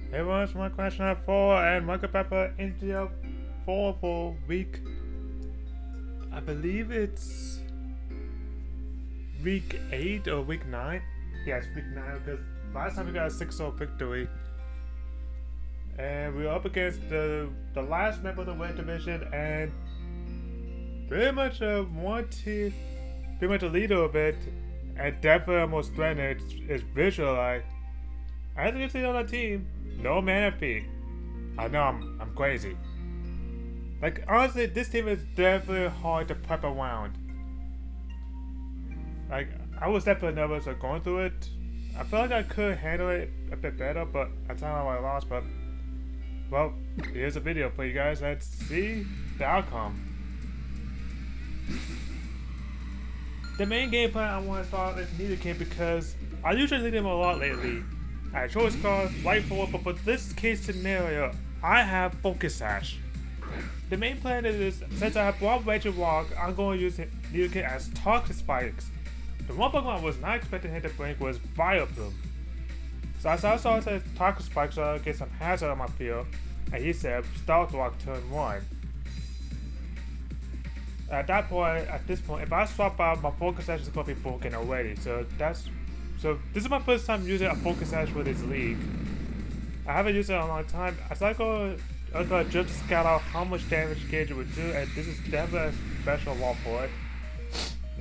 Hey everyone, it's my question at 4 and Michael Pepper NGDL4 for week. I believe it's week 8 or week 9. Yeah, it's week 9 because last time we got a 6-0 victory. And we were up against the last member of the weight division and pretty much one team, pretty much the leader of it, and definitely almost threatened is Vizually. As you can see on the team, no mana fee. I know I'm crazy. Like honestly, this team is definitely hard to prep around. Like I was definitely nervous of going through it. I feel like I could handle it a bit better, but that's how I lost. But well, here's a video for you guys. Let's see the outcome. The main game plan I want to start is Neither King because I usually lead him a lot lately. I choice cards, light forward, but for this case scenario, I have Focus Sash. The main plan is, since I have Blob Rage and Rock, I'm going to use Neither King as Toxic Spikes. The one Pokemon I was not expecting him to bring was Vileplume. So I saw said Toxic Spikes so I get some hazard on my field, and he said Stealth Rock turn 1. At this point, if I swap out, my Focus Sash is going to be broken already, so this is my first time using a Focus Sash for this league. I haven't used it in a long time. I thought I was going just scout out how much damage Gauge would do, and this is definitely a special wall for it.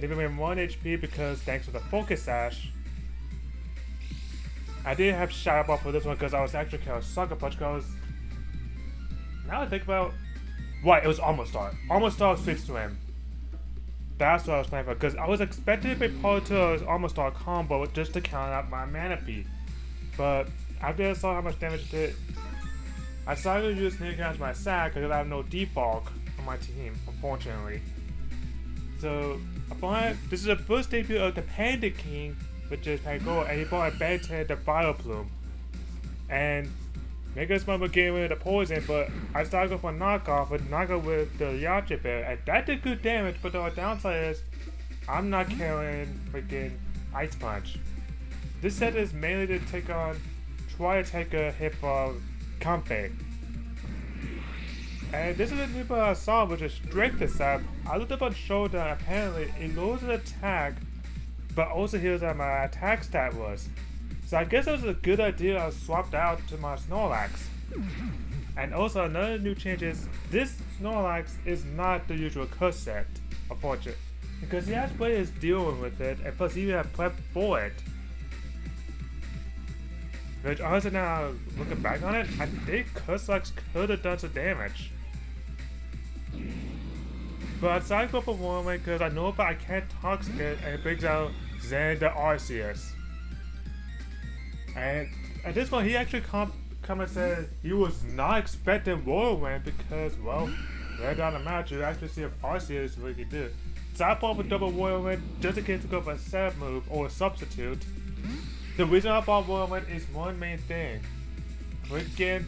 Leaving me 1 HP because thanks to the Focus Sash. I did have Shadow Ball for this one because I was actually kind of Sucker Punch because now I think about what it was Almost Star. Almost Star switched to him. That's what I was playing for, because I was expecting to be part of the Almost Star combo just to count out my mana fee. But after I saw how much damage it did, I decided to use Neither King as my sack because I have no defog on my team, unfortunately. So, this is the first debut of the Panda King, which is Pangoro, and he bought a bad 10 the Vileplume. And make us remember getting rid of the poison, but I started going for a knockoff with the Yacha Bear, and that did good damage, but the downside is I'm not carrying freaking Ice Punch. This set is mainly to try to take a hit from Comfey. And this is a new part I saw, which is Strength Attack. I looked up on Shoulder, and apparently it lowers an attack, but also heals what my attack stat was. So I guess it was a good idea I swapped out to my Snorlax. And also another new change is, this Snorlax is not the usual curse set, unfortunately. Because he has players dealing with it, and plus he even have prep for it. Which honestly now, looking back on it, I think Curse-Lax could have done some damage. But I decided to go for Warwick because I know if I can't Toxic it, and it brings out Xander Arceus. And at this point, he actually come and said he was not expecting Whirlwind because, well, right down the match, you actually see if Arceus really can do. So I bought a double Whirlwind just in case to go for a set move or a substitute. The reason I bought Whirlwind is one main thing. Freaking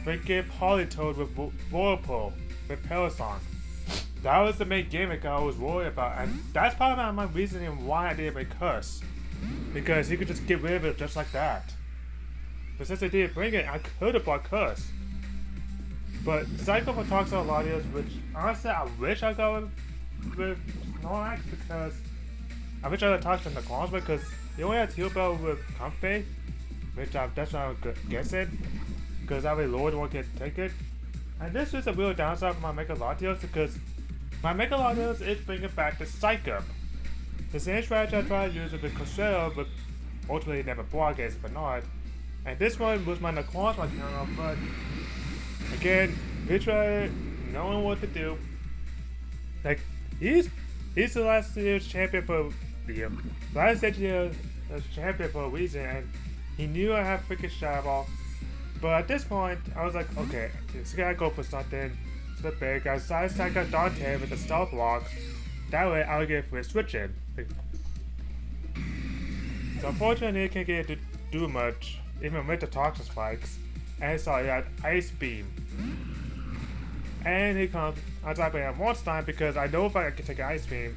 Politoed with Whirlpool with Parasong. That was the main gimmick I was worried about, and that's probably my reasoning why I didn't make Curse. Because he could just get rid of it just like that. But since I didn't bring it, I could have bought Curse. But Psycho for Toxel Latios, which honestly I wish I got with Snorlax because I wish I had Toxel in the claws because he only has Heal Bell with Comfey, which that's what I'm guessing. Because that way Lord won't get take it. And this is a real downside for my Mega Latios because my Mega Latios is bringing back the Psych Up. The same strategy I tried to use with the Cosero, but ultimately never brought against Bernard. And this one was my Naquans my counter, but again, Vitra knowing what to do. Like he's the last year's champion for champion for a reason, and he knew I had freaking Shadow Ball. But at this point, I was like, okay, this gotta go for something. So big. I decided to attack Dante with the Stealth Rock. That way, I'll get free switching. So unfortunately, he can't get to do much, even with the Toxic Spikes. And so he had Ice Beam. And he comes on top of him once time because I know if I can take Ice Beam.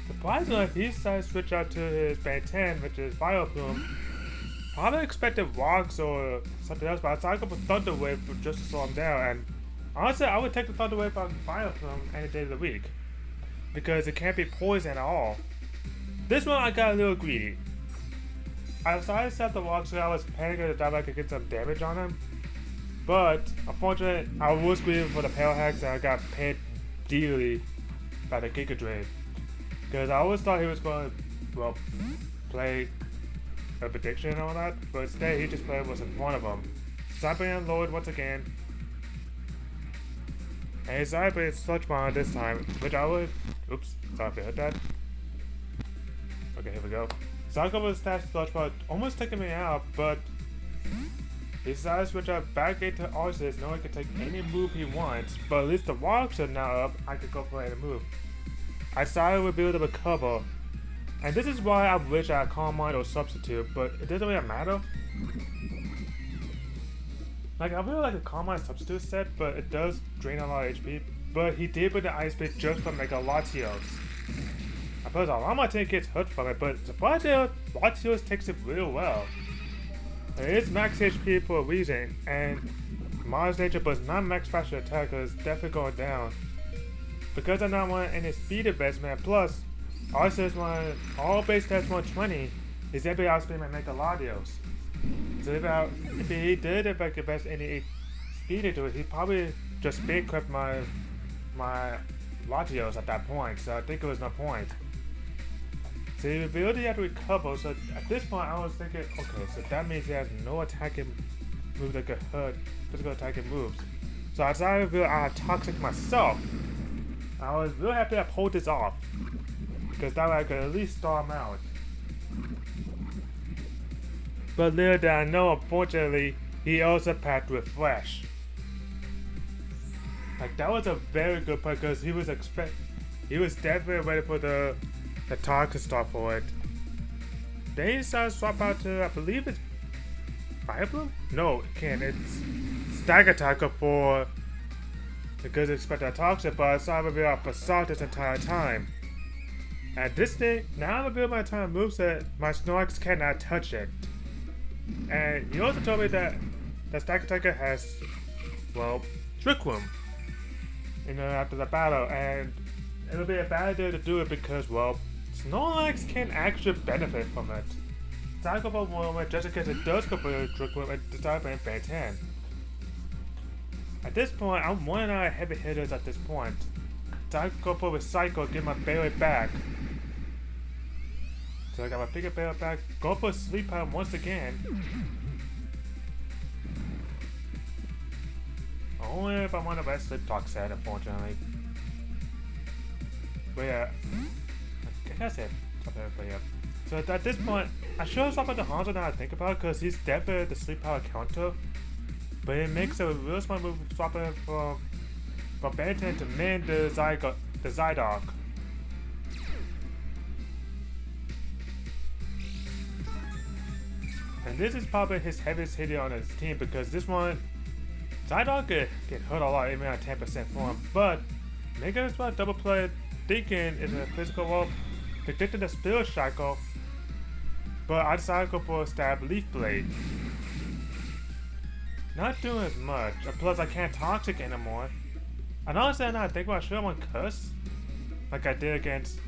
Surprisingly, he decided to switch out to his band 10, which is Vileplume. Probably expected rocks or something else, but I decided to go for Thunder Wave just to slow him down. And honestly, I would take the Thunder Wave on Fire from any day of the week because it can't be poison at all. This one I got a little greedy. I decided to set the rocks so I was panicking that I could get some damage on him. But unfortunately, I was greedy for the Pale Hacks and I got paid dearly by the Giga Drain. Because I always thought he was going to, well, play a prediction and all that, but instead he just played what's in front of him. Cyber Lord once again. And he decided to play Sludge Bomb this time, which I would. Oops, sorry if you heard that. Okay, here we go. Psycho was attached Sludge Bomb, almost taking me out, but he decided to switch out back into Arceus, knowing he could take any move he wants, but at least the rocks are now up, I could go for any move. I decided we'd be able to recover. And this is why I wish I had Calm Mind or Substitute, but it doesn't really matter. Like, I really like a Calm Mind Substitute set, but it does drain a lot of HP. But he did with the Ice Beam just from Mega Latios. I suppose a lot of my team gets hurt from it, but surprisingly, Latios takes it real well. It is max HP for a reason, and Mars Nature but not max special attack, because it's definitely going down. Because I don't want any speed investment, plus Arceus wanted all base stats 120, his MP outspeed might make a Latios. So if he did invest any speed into it, he'd probably just speed crit my Latios at that point, so I think it was no point. So he really had to recover, so at this point I was thinking, okay, so that means he has no attacking moves that could hurt physical attacking moves. So I decided to reveal Toxic myself. I was real happy I pulled this off, because that way I could at least stall him out. But little did I know, unfortunately, he also packed Refresh. Like, that was a very good part, because he was definitely ready for the Toxic Star for it. Then he decided to swap out to, I believe it's Fire Blue? No, it can't. It's Stagger Attacker for, because it's expected Toxic, but I decided to reveal out Facade this entire time. At this thing, now I reveal my entire moveset, my Snorlax cannot touch it. And he also told me that the Stagger Attacker has, well, Trick Room. You know, after the battle, and it'll be a bad idea to do it because, well, Snorlax can actually benefit from it. So I go for a moment just in case it does go for a Trick Room and decide to play Phase 10. At this point, I'm running out of heavy hitters at this point. So I go for Recycle, get my Barrier back. So I got my bigger Barrier back, go for Sleep Powder once again. Only if I want to rest Sleep Talk set, unfortunately. But yeah, I guess it. But yeah. So at this point, I should have stopped at the Hanzo now I think about it, because he's definitely the Sleep Power counter. But it makes a real smart move swapping from Bantan to Min the Zydark. And this is probably his heaviest hitter on his team, because this one, Zydark get hurt a lot even at 10% form, but making this one double play thinking is a physical role, predicting the Spirit Shackle, but I decided to go for a Stab Leaf Blade. Not doing as much, and plus I can't Toxic anymore. And honestly, now I think about it, I should have won Curse, like I did against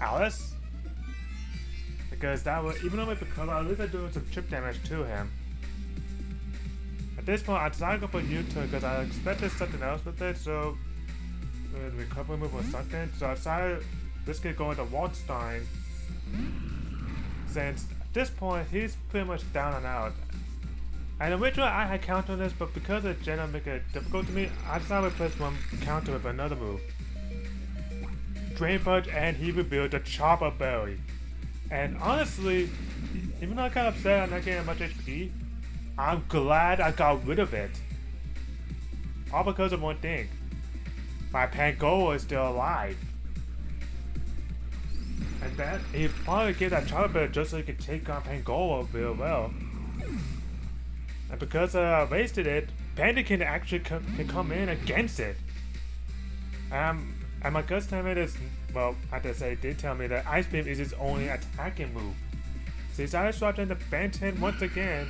Alice. Because that would, even though it recover, at least I'm doing some chip damage to him. At this point, I decided to go for U-turn because I expected something else with it, so the recovery move or something. So I decided this could go into Waldstein, since at this point he's pretty much down and out. And originally I had counter on this, but because the Jenna make it difficult to me, I decided to replace one counter with another move. Drain Punch, and he revealed the Chopper Berry. And honestly, even though I got upset I'm not getting much HP, I'm glad I got rid of it. All because of one thing. My Pangola is still alive. And that, he probably gave that Chopper Berry just so he could take on Pangola real well. And because I wasted it, Panda can actually come in against it. And my gut tell me this, well, I have to say, did tell me that Ice Beam is his only attacking move. So he started switching to Ben-10 once again.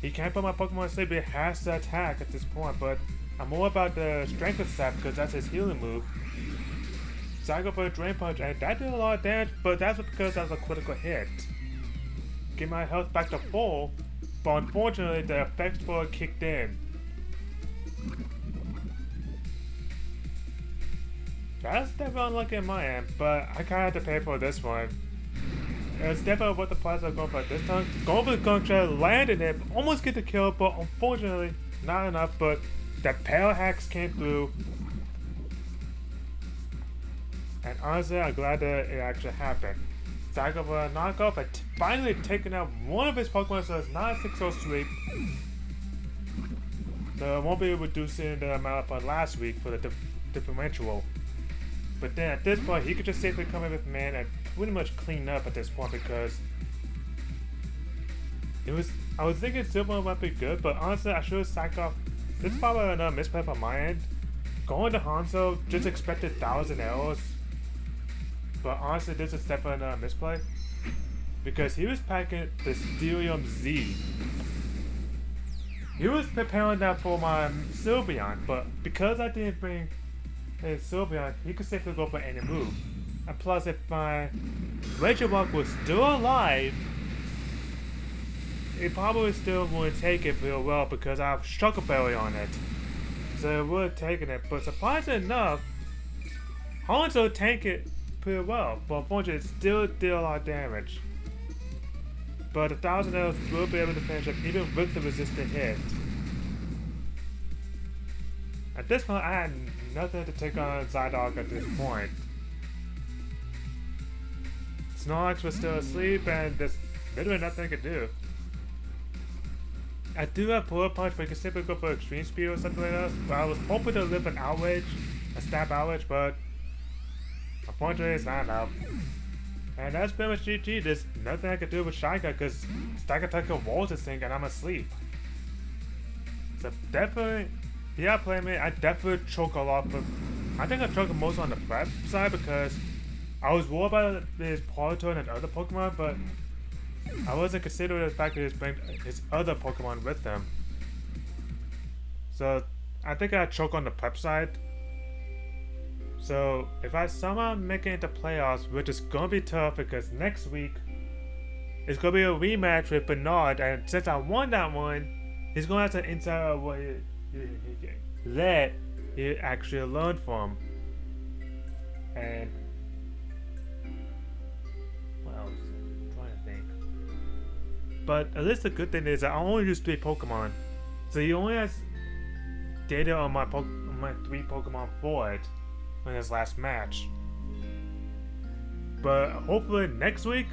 He can't put my Pokemon to sleep, but he has to attack at this point, but I'm more about the strength of sap because that's his healing move. So I go for a Drain Punch, and that did a lot of damage, but that's because that was a critical hit. Get my health back to full, but unfortunately the effects for it kicked in. That's definitely unlucky on my end, but I kinda had to pay for this one. It was definitely what the price I was going for this time. Going for the Gunk Shot, landed it, almost get the kill, but unfortunately not enough, but the Pale Hacks came through. And honestly, I'm glad that it actually happened. So I go for a knockoff, and finally taking out one of his Pokemon, so it's not a 6-0 sweep. So it won't be reducing the amount from last week for the differential. But then at this point, he could just safely come in with man and pretty much clean up at this point because I was thinking Silver might be good, but honestly, I should have sacked off. This is probably another misplay from my end. Going to Hanzo, just expected 1,000 arrows. But honestly, this is definitely another misplay. Because he was packing the Stellium Z. He was preparing that for my Sylveon, but because I didn't bring his Sylveon, he could safely go for any move. And plus, if my Regirock was still alive, it probably still would take it real well because I have Sugar Berry on it. So it would have taken it, but surprisingly enough, Hanzo tanked it pretty well, but unfortunately it still did a lot of damage. But 1,000 arrows will be able to finish up even with the resistant hit. At this point, I had nothing to take on Zydog at this point. Snorlax was still asleep and there's literally nothing I could do. I do have Bullet Punch, but you can simply go for Extreme Speed or something like that. But I was hoping to live an Outrage, a Stab Outrage, but unfortunately it's not enough. And that's pretty much GG. There's nothing I can do with Shy Guy because Stack Attack walls this thing and I'm asleep. So definitely, yeah, Playmate, I definitely choke a lot, but I think I choke most on the prep side because I was worried about his Politoed and other Pokemon, but I wasn't considering the fact that he's bringing his other Pokemon with him. So I think I choke on the prep side. So if I somehow make it into playoffs, which is gonna be tough because next week it's gonna be a rematch with Bernard, and since I won that one, he's gonna have to insight what he actually learned from. And what else? I'm trying to think. But at least the good thing is that I only use 3 Pokemon, so he only has data on my 3 Pokemon for it in his last match. But hopefully next week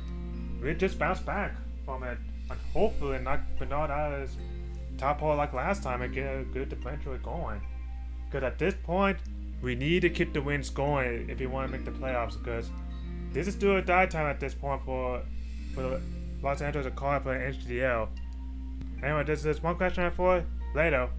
we just bounce back from it and hopefully knock Bernard out of his top hole like last time and get a good differential going. Because at this point we need to keep the wins going if we want to make the playoffs, because this is do or die time at this point for the Los Angeles Accord for the NGDL. Anyway, this is one question I have for later.